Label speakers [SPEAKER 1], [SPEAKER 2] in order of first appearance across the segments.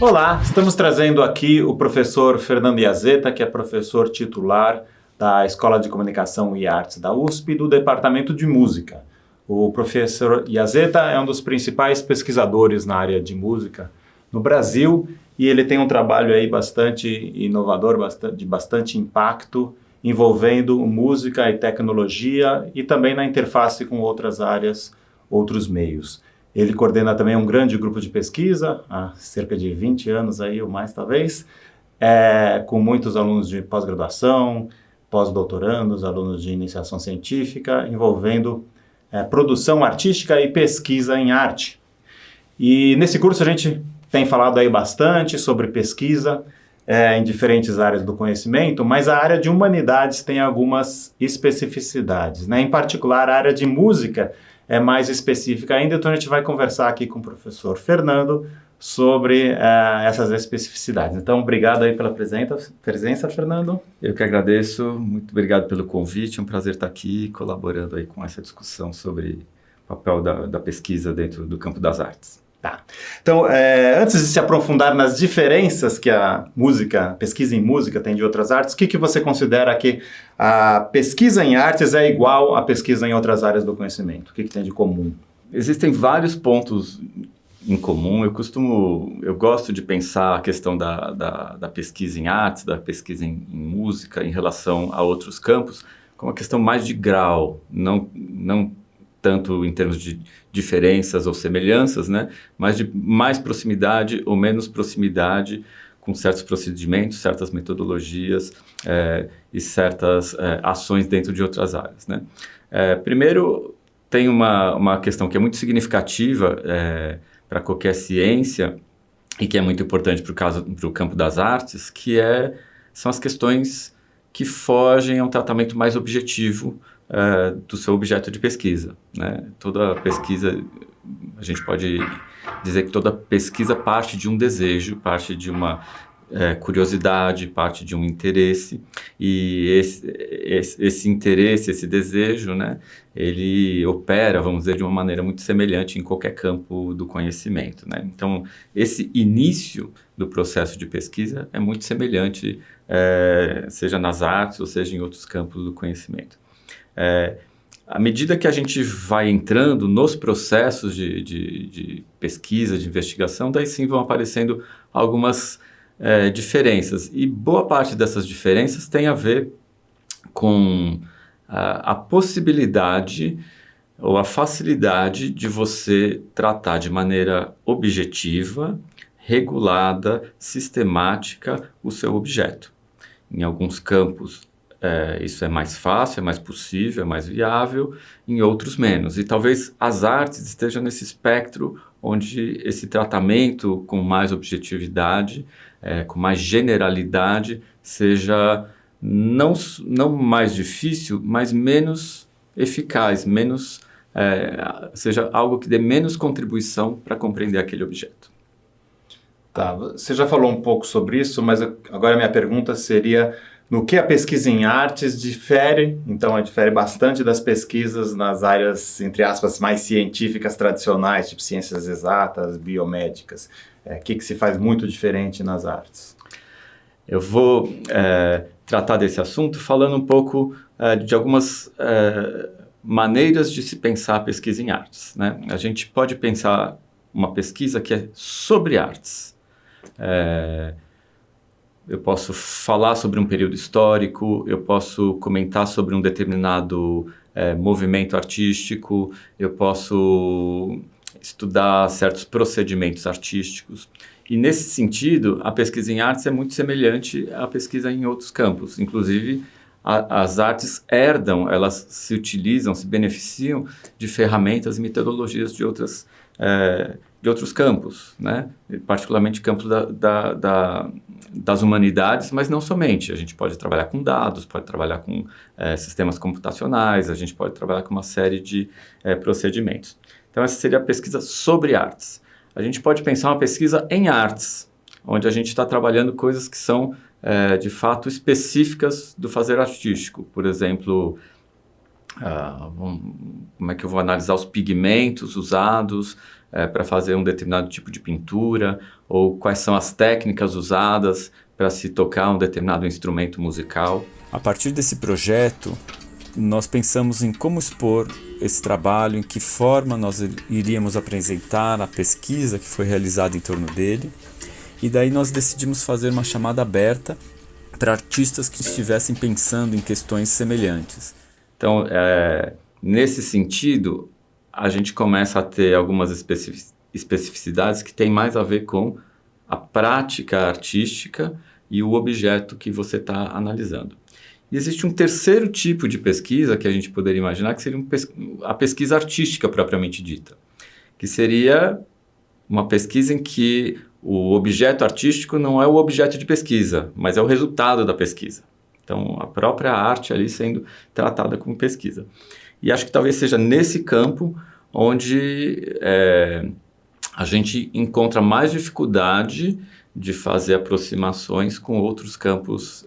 [SPEAKER 1] Olá, estamos trazendo aqui o professor Fernando Iazeta, que é professor titular da Escola de Comunicação e Artes da USP, do Departamento de Música. O professor Iazeta é um dos principais pesquisadores na área de música no Brasil e ele tem um trabalho aí bastante inovador, de bastante impacto, envolvendo música e tecnologia e também na interface com outras áreas, outros meios. Ele coordena também um grande grupo de pesquisa, há cerca de 20 anos aí, ou mais talvez, com muitos alunos de pós-graduação, pós-doutorandos, alunos de iniciação científica, envolvendo produção artística e pesquisa em arte. E nesse curso a gente tem falado aí bastante sobre pesquisa em diferentes áreas do conhecimento, mas a área de humanidades tem algumas especificidades, né? Em particular, a área de música é mais específica ainda, então a gente vai conversar aqui com o professor Fernando sobre essas especificidades. Então, obrigado aí pela presença, Fernando.
[SPEAKER 2] Eu que agradeço, muito obrigado pelo convite, é um prazer estar aqui colaborando aí com essa discussão sobre o papel da pesquisa dentro do campo das artes.
[SPEAKER 1] Tá. Então, antes de se aprofundar nas diferenças que a pesquisa em música tem de outras artes, o que você considera que a pesquisa em artes é igual à pesquisa em outras áreas do conhecimento? O que tem de comum?
[SPEAKER 2] Existem vários pontos em comum. Eu gosto de pensar a questão da pesquisa em artes, da pesquisa em música, em relação a outros campos, como uma questão mais de grau, não tanto em termos de diferenças ou semelhanças, né? Mas de mais proximidade ou menos proximidade com certos procedimentos, certas metodologias e certas ações dentro de outras áreas, né? Primeiro, tem uma questão que é muito significativa para qualquer ciência e que é muito importante para o campo das artes, que são as questões que fogem a um tratamento mais objetivo do seu objeto de pesquisa, né? Toda pesquisa, a gente pode dizer que toda pesquisa parte de um desejo, parte de uma curiosidade, parte de um interesse, e esse interesse, esse desejo, né, ele opera, vamos dizer, de uma maneira muito semelhante em qualquer campo do conhecimento, né? Então, esse início do processo de pesquisa é muito semelhante, seja nas artes ou seja em outros campos do conhecimento. À medida que a gente vai entrando nos processos de pesquisa, de investigação, daí sim vão aparecendo algumas diferenças. E boa parte dessas diferenças tem a ver com a possibilidade ou a facilidade de você tratar de maneira objetiva, regulada, sistemática o seu objeto. Em alguns campos, isso é mais fácil, é mais possível, é mais viável, em outros menos. E talvez as artes estejam nesse espectro onde esse tratamento com mais objetividade, com mais generalidade, seja não mais difícil, mas menos eficaz, seja algo que dê menos contribuição para compreender aquele objeto.
[SPEAKER 1] Tá, você já falou um pouco sobre isso, mas agora a minha pergunta seria: no que a pesquisa em artes difere, então difere bastante das pesquisas nas áreas, entre aspas, mais científicas tradicionais, tipo ciências exatas, biomédicas? O que se faz muito diferente nas artes?
[SPEAKER 2] Eu vou tratar desse assunto falando um pouco de algumas maneiras de se pensar a pesquisa em artes, né? A gente pode pensar uma pesquisa que é sobre artes. Eu posso falar sobre um período histórico, eu posso comentar sobre um determinado movimento artístico, eu posso estudar certos procedimentos artísticos. E nesse sentido, a pesquisa em artes é muito semelhante à pesquisa em outros campos. Inclusive, as artes herdam, elas se utilizam, se beneficiam de ferramentas e metodologias de outros campos, né? Particularmente campos das humanidades, mas não somente. A gente pode trabalhar com dados, pode trabalhar com sistemas computacionais, a gente pode trabalhar com uma série de procedimentos. Então, essa seria a pesquisa sobre artes. A gente pode pensar uma pesquisa em artes, onde a gente está trabalhando coisas que são, de fato, específicas do fazer artístico. Por exemplo, como é que eu vou analisar os pigmentos usados para fazer um determinado tipo de pintura, ou quais são as técnicas usadas para se tocar um determinado instrumento musical.
[SPEAKER 3] A partir desse projeto, nós pensamos em como expor esse trabalho, em que forma nós iríamos apresentar a pesquisa que foi realizada em torno dele, e daí nós decidimos fazer uma chamada aberta para artistas que estivessem pensando em questões semelhantes.
[SPEAKER 2] Então, nesse sentido, a gente começa a ter algumas especificidades que têm mais a ver com a prática artística e o objeto que você está analisando. E existe um terceiro tipo de pesquisa que a gente poderia imaginar, que seria a pesquisa artística propriamente dita, que seria uma pesquisa em que o objeto artístico não é o objeto de pesquisa, mas é o resultado da pesquisa. Então, a própria arte ali sendo tratada como pesquisa. E acho que talvez seja nesse campo onde a gente encontra mais dificuldade de fazer aproximações com outros campos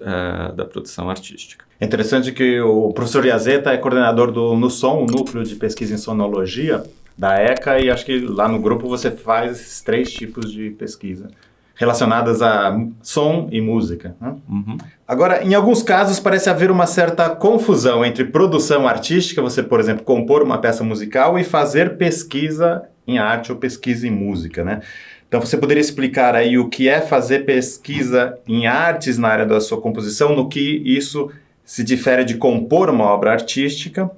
[SPEAKER 2] da produção artística.
[SPEAKER 1] É interessante que o professor Iazeta é coordenador do NUSON, o Núcleo de Pesquisa em Sonologia da ECA, e acho que lá no grupo você faz esses 3 tipos de pesquisa relacionadas a som e música. Né?
[SPEAKER 2] Uhum.
[SPEAKER 1] Agora, em alguns casos parece haver uma certa confusão entre produção artística, você, por exemplo, compor uma peça musical, e fazer pesquisa em arte ou pesquisa em música, né? Então você poderia explicar aí o que é fazer pesquisa em artes na área da sua composição, no que isso se difere de compor uma obra artística,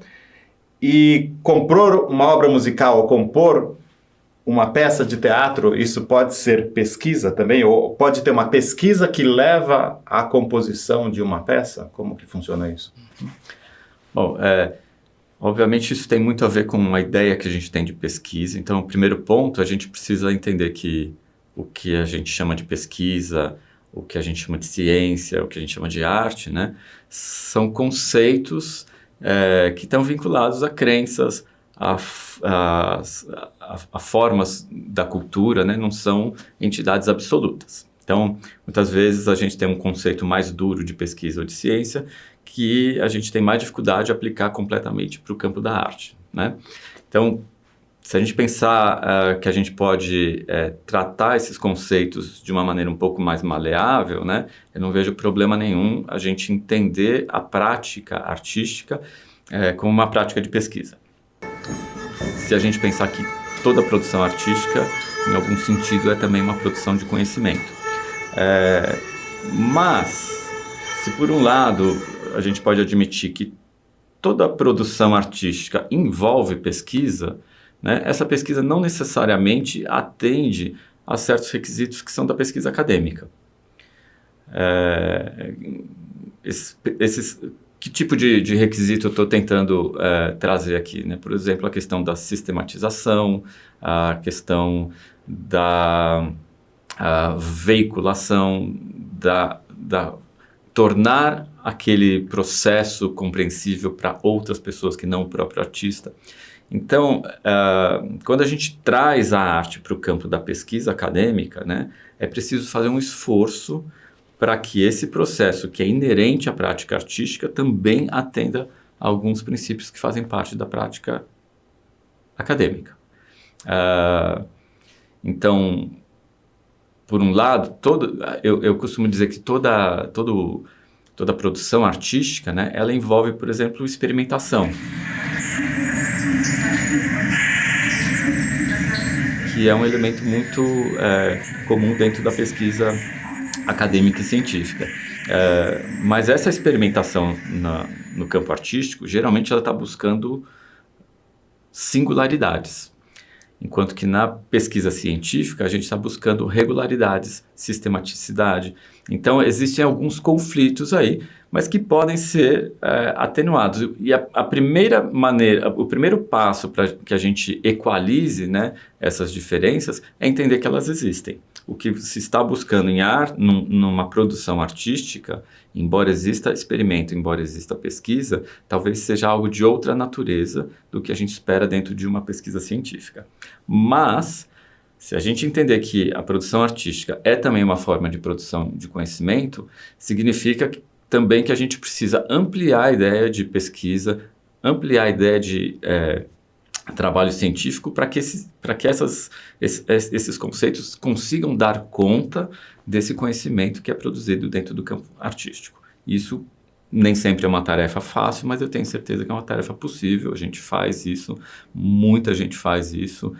[SPEAKER 1] e compor uma obra musical ou compor uma peça de teatro, isso pode ser pesquisa também? Ou pode ter uma pesquisa que leva à composição de uma peça? Como que funciona isso?
[SPEAKER 2] Bom, obviamente isso tem muito a ver com uma ideia que a gente tem de pesquisa. Então, o primeiro ponto, a gente precisa entender que o que a gente chama de pesquisa, o que a gente chama de ciência, o que a gente chama de arte, né, são conceitos que estão vinculados a crenças, a formas da cultura, né, não são entidades absolutas. Então, muitas vezes a gente tem um conceito mais duro de pesquisa ou de ciência que a gente tem mais dificuldade de aplicar completamente para o campo da arte, né? Então, se a gente pensar que a gente pode tratar esses conceitos de uma maneira um pouco mais maleável, né, eu não vejo problema nenhum a gente entender a prática artística como uma prática de pesquisa. Se a gente pensar que toda produção artística, em algum sentido, é também uma produção de conhecimento. Mas, se por um lado a gente pode admitir que toda produção artística envolve pesquisa, né, essa pesquisa não necessariamente atende a certos requisitos que são da pesquisa acadêmica. Que tipo de requisito eu estou tentando trazer aqui? Né? Por exemplo, a questão da sistematização, a questão da veiculação, da tornar aquele processo compreensível para outras pessoas que não o próprio artista. Então, quando a gente traz a arte para o campo da pesquisa acadêmica, né, é preciso fazer um esforço para que esse processo que é inerente à prática artística também atenda a alguns princípios que fazem parte da prática acadêmica. Então, por um lado, eu costumo dizer que toda produção artística, né, ela envolve, por exemplo, experimentação, que é um elemento muito comum dentro da pesquisa acadêmica e científica. Mas essa experimentação no campo artístico, geralmente ela está buscando singularidades, enquanto que na pesquisa científica a gente está buscando regularidades, sistematicidade. Então existem alguns conflitos aí, mas que podem ser atenuados. E a primeira maneira, o primeiro passo para que a gente equalize, né, essas diferenças é entender que elas existem. O que se está buscando numa produção artística, embora exista experimento, embora exista pesquisa, talvez seja algo de outra natureza do que a gente espera dentro de uma pesquisa científica. Mas, se a gente entender que a produção artística é também uma forma de produção de conhecimento, significa também que a gente precisa ampliar a ideia de pesquisa ampliar a ideia de trabalho científico para que esses conceitos consigam dar conta desse conhecimento que é produzido dentro do campo artístico. Isso nem sempre é uma tarefa fácil, mas eu tenho certeza que é uma tarefa possível. A gente faz isso, muita gente faz isso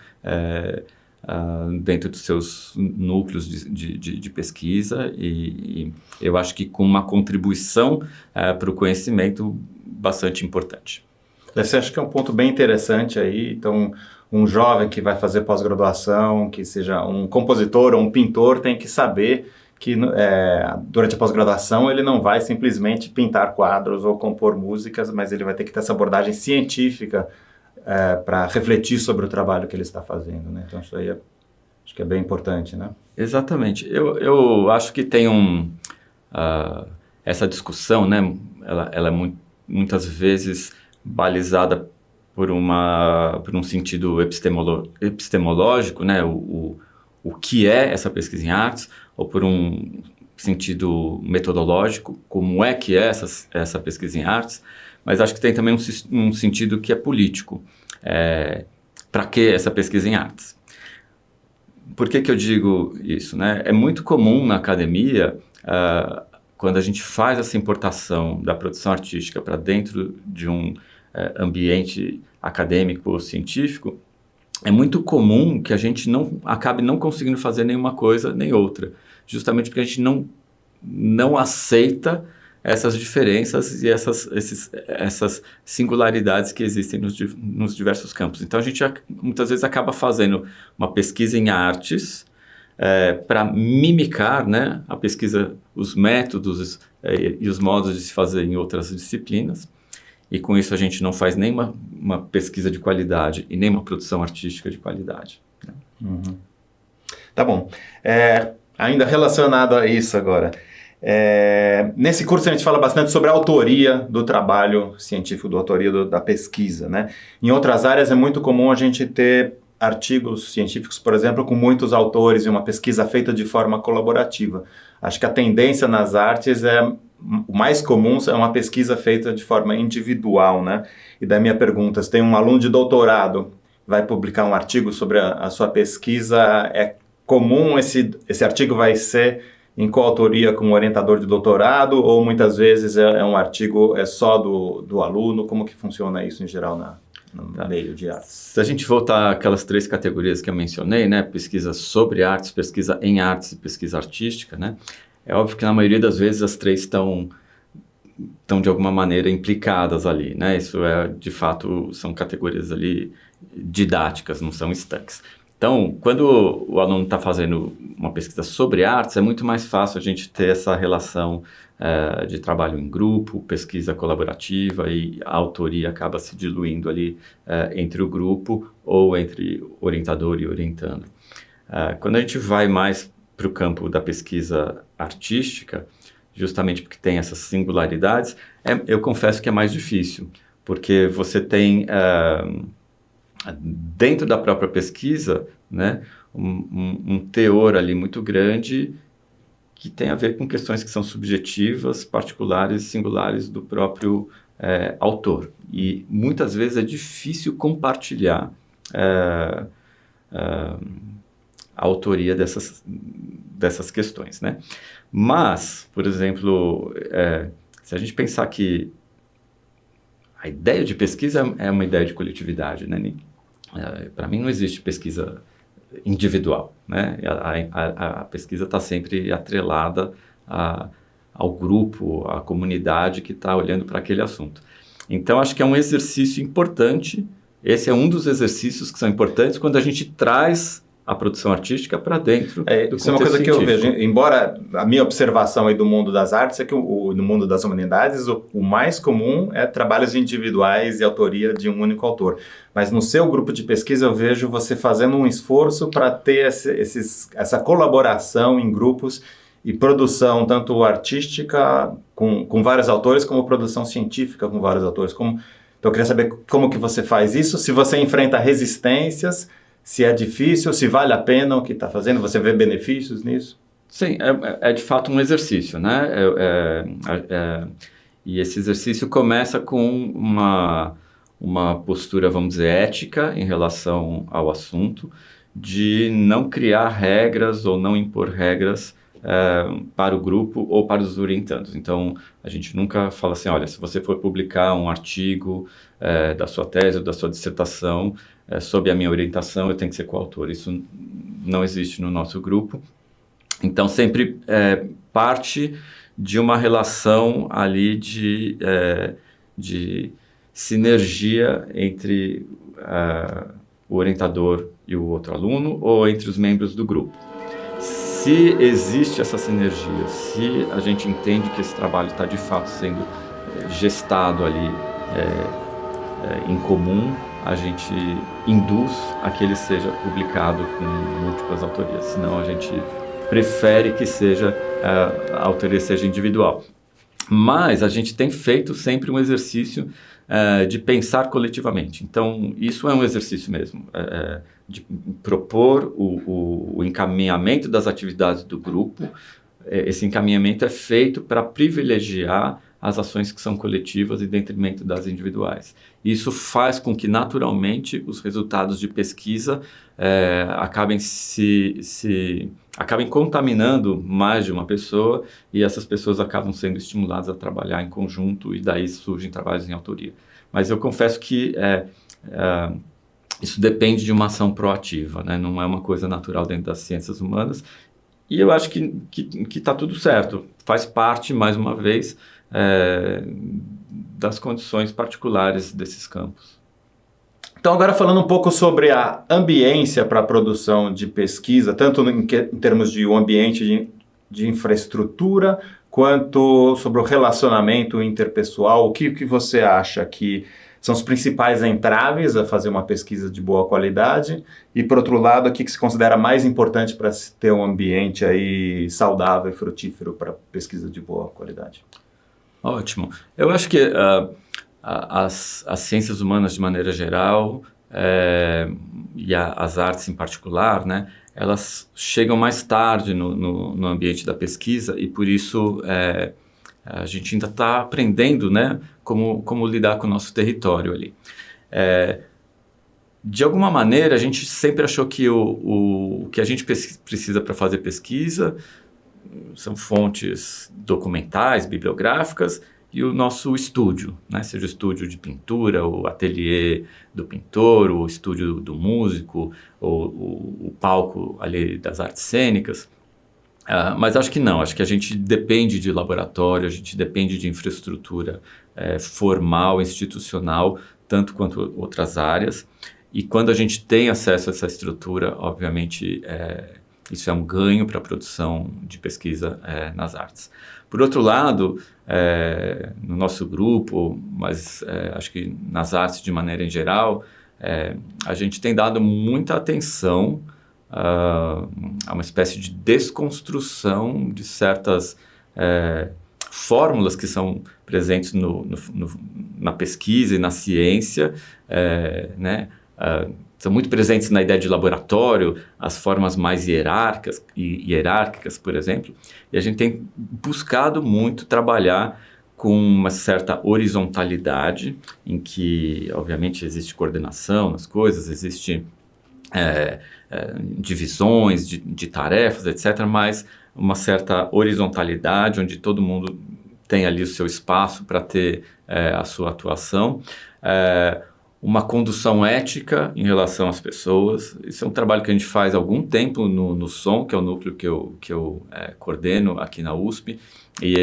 [SPEAKER 2] dentro dos seus núcleos de pesquisa, e eu acho que com uma contribuição para o conhecimento bastante importante.
[SPEAKER 1] Você acha que é um ponto bem interessante aí? Então, um jovem que vai fazer pós-graduação, que seja um compositor ou um pintor, tem que saber que durante a pós-graduação ele não vai simplesmente pintar quadros ou compor músicas, mas ele vai ter que ter essa abordagem científica para refletir sobre o trabalho que ele está fazendo, né? Então, isso aí acho que é bem importante, né?
[SPEAKER 2] Exatamente. Eu acho que tem essa discussão, né? Ela é muitas vezes balizada por um sentido epistemológico, né? O que é essa pesquisa em artes, ou por um sentido metodológico, como é que é essa pesquisa em artes, mas acho que tem também um sentido que é político. Para que essa pesquisa em artes? Por que eu digo isso, né? É muito comum na academia, quando a gente faz essa importação da produção artística para dentro de um ambiente acadêmico ou científico, é muito comum que a gente acabe não conseguindo fazer nenhuma coisa nem outra, justamente porque a gente não aceita essas diferenças e essas singularidades que existem nos diversos campos. Então, a gente muitas vezes acaba fazendo uma pesquisa em artes para mimicar, né, a pesquisa, os métodos e os modos de se fazer em outras disciplinas, e com isso a gente não faz nem uma pesquisa de qualidade e nem uma produção artística de qualidade, né?
[SPEAKER 1] Uhum. Tá bom. Ainda relacionado a isso agora, nesse curso a gente fala bastante sobre a autoria do trabalho científico, da autoria da pesquisa, né? Em outras áreas é muito comum a gente ter artigos científicos, por exemplo, com muitos autores e uma pesquisa feita de forma colaborativa. Acho que a tendência nas artes o mais comum é uma pesquisa feita de forma individual, né? E daí minha pergunta, se tem um aluno de doutorado vai publicar um artigo sobre a sua pesquisa, é comum esse artigo vai ser em coautoria com o orientador de doutorado, ou muitas vezes é um artigo só do aluno? Como que funciona isso em geral no meio de artes?
[SPEAKER 2] Se a gente voltar àquelas 3 categorias que eu mencionei, né? Pesquisa sobre artes, pesquisa em artes e pesquisa artística, né? É óbvio que na maioria das vezes as 3 estão de alguma maneira implicadas ali, né? Isso de fato, são categorias ali didáticas, não são estanques. Então, quando o aluno está fazendo uma pesquisa sobre artes, é muito mais fácil a gente ter essa relação de trabalho em grupo, pesquisa colaborativa, e a autoria acaba se diluindo ali entre o grupo ou entre orientador e orientando. Quando a gente vai mais para o campo da pesquisa artística, justamente porque tem essas singularidades, eu confesso que é mais difícil, porque você tem, dentro da própria pesquisa, né, um teor ali muito grande que tem a ver com questões que são subjetivas, particulares e singulares do próprio autor. E muitas vezes é difícil compartilhar a autoria dessas questões, né? Mas, por exemplo, se a gente pensar que a ideia de pesquisa é uma ideia de coletividade, né? Para mim não existe pesquisa individual, né? A pesquisa está sempre atrelada ao grupo, à comunidade que está olhando para aquele assunto. Então, acho que é um exercício importante. Esse é um dos exercícios que são importantes quando a gente traz a produção artística para dentro do contexto
[SPEAKER 1] Isso é uma coisa
[SPEAKER 2] científico.
[SPEAKER 1] que eu vejo, embora a minha observação aí do mundo das artes é que no mundo das humanidades o mais comum é trabalhos individuais e autoria de um único autor. Mas no seu grupo de pesquisa eu vejo você fazendo um esforço para ter essa colaboração em grupos e produção tanto artística com vários autores, como produção científica com vários autores. Então eu queria saber como que você faz isso, se você enfrenta resistências, se é difícil, se vale a pena o que está fazendo, você vê benefícios nisso?
[SPEAKER 2] Sim, é de fato um exercício, né? E esse exercício começa com uma postura, vamos dizer, ética em relação ao assunto, de não criar regras ou não impor regras para o grupo ou para os orientandos. Então, a gente nunca fala assim, olha, se você for publicar um artigo da sua tese ou da sua dissertação sob a minha orientação, eu tenho que ser coautor. Isso não existe no nosso grupo. Então, sempre parte de uma relação ali de sinergia entre o orientador e o outro aluno ou entre os membros do grupo. Se existe essa sinergia, se a gente entende que esse trabalho está de fato sendo gestado ali em comum, a gente induz a que ele seja publicado com múltiplas autorias, senão a gente prefere que a autoria seja individual. Mas a gente tem feito sempre um exercício de pensar coletivamente. Então, isso é um exercício mesmo, de propor o encaminhamento das atividades do grupo. Esse encaminhamento é feito para privilegiar as ações que são coletivas em detrimento das individuais. Isso faz com que, naturalmente, os resultados de pesquisa acabem contaminando mais de uma pessoa e essas pessoas acabam sendo estimuladas a trabalhar em conjunto e daí surgem trabalhos em autoria. Mas eu confesso que isso depende de uma ação proativa, né? Não é uma coisa natural dentro das ciências humanas e eu acho que está tudo certo. Faz parte, mais uma vez, das condições particulares desses campos.
[SPEAKER 1] Então, agora falando um pouco sobre a ambiência para a produção de pesquisa, tanto em termos de um ambiente de infraestrutura, quanto sobre o relacionamento interpessoal, o que você acha que são os principais entraves a fazer uma pesquisa de boa qualidade? E, por outro lado, o que se considera mais importante para se ter um ambiente aí saudável e frutífero para pesquisa de boa qualidade?
[SPEAKER 2] Ótimo. Eu acho que as ciências humanas de maneira geral e as artes em particular, né, elas chegam mais tarde no ambiente da pesquisa e por isso a gente ainda está aprendendo, né, como lidar com o nosso território ali. De alguma maneira, a gente sempre achou que o que a gente precisa para fazer pesquisa são fontes documentais, bibliográficas, e o nosso estúdio, né? Seja o estúdio de pintura, o ateliê do pintor, o estúdio do músico, o palco ali das artes cênicas. Mas acho que não, acho que a gente depende de laboratório, a gente depende de infraestrutura formal, institucional, tanto quanto outras áreas. E quando a gente tem acesso a essa estrutura, obviamente, isso é um ganho para a produção de pesquisa nas artes. Por outro lado, no nosso grupo, mas acho que nas artes de maneira em geral, a gente tem dado muita atenção a uma espécie de desconstrução de certas fórmulas que são presentes na pesquisa e na ciência, né? São muito presentes na ideia de laboratório, as formas mais hierárquicas, por exemplo, e a gente tem buscado muito trabalhar com uma certa horizontalidade, em que, obviamente, existe coordenação nas coisas, existe divisões de tarefas, etc., mas uma certa horizontalidade, onde todo mundo tem ali o seu espaço para ter a sua atuação. Uma condução ética em relação às pessoas. Isso é um trabalho que a gente faz há algum tempo no SOM, que é o núcleo que eu coordeno aqui na USP, e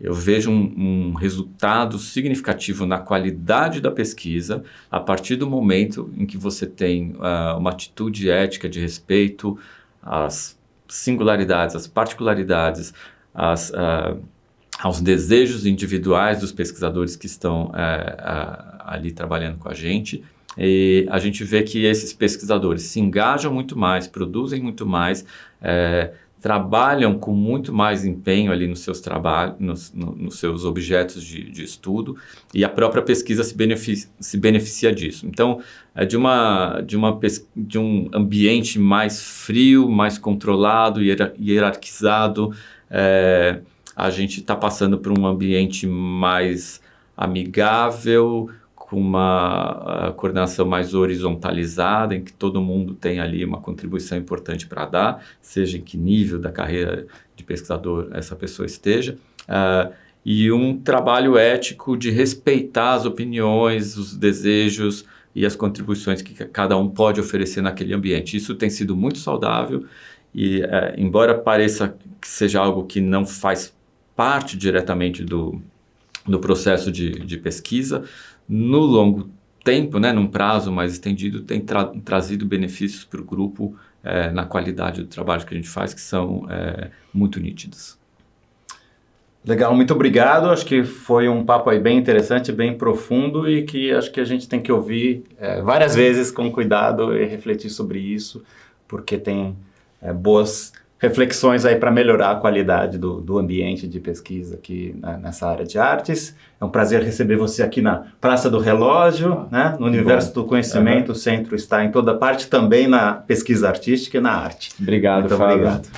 [SPEAKER 2] eu vejo um resultado significativo na qualidade da pesquisa a partir do momento em que você tem uma atitude ética de respeito às singularidades, às particularidades, aos desejos individuais dos pesquisadores que estão ali trabalhando com a gente. E a gente vê que esses pesquisadores se engajam muito mais, produzem muito mais, trabalham com muito mais empenho ali nos seus trabalhos, nos seus objetos de estudo, e a própria pesquisa se beneficia disso. Então, de um ambiente mais frio, mais controlado, hierarquizado, a gente está passando por um ambiente mais amigável, com uma coordenação mais horizontalizada, em que todo mundo tem ali uma contribuição importante para dar, seja em que nível da carreira de pesquisador essa pessoa esteja, e um trabalho ético de respeitar as opiniões, os desejos e as contribuições que cada um pode oferecer naquele ambiente. Isso tem sido muito saudável e, embora pareça que seja algo que não faz parte diretamente do processo de pesquisa, no longo tempo, né, num prazo mais estendido, tem trazido benefícios para o grupo na qualidade do trabalho que a gente faz, que são muito nítidos.
[SPEAKER 1] Legal, muito obrigado. Acho que foi um papo aí bem interessante, bem profundo e que acho que a gente tem que ouvir várias vezes com cuidado e refletir sobre isso, porque tem boas reflexões aí para melhorar a qualidade do ambiente de pesquisa aqui nessa área de artes. É um prazer receber você aqui na Praça do Relógio, né? No universo do conhecimento. O centro está em toda parte, também na pesquisa artística e na arte.
[SPEAKER 2] Obrigado,
[SPEAKER 1] muito
[SPEAKER 2] Fábio.
[SPEAKER 1] obrigado.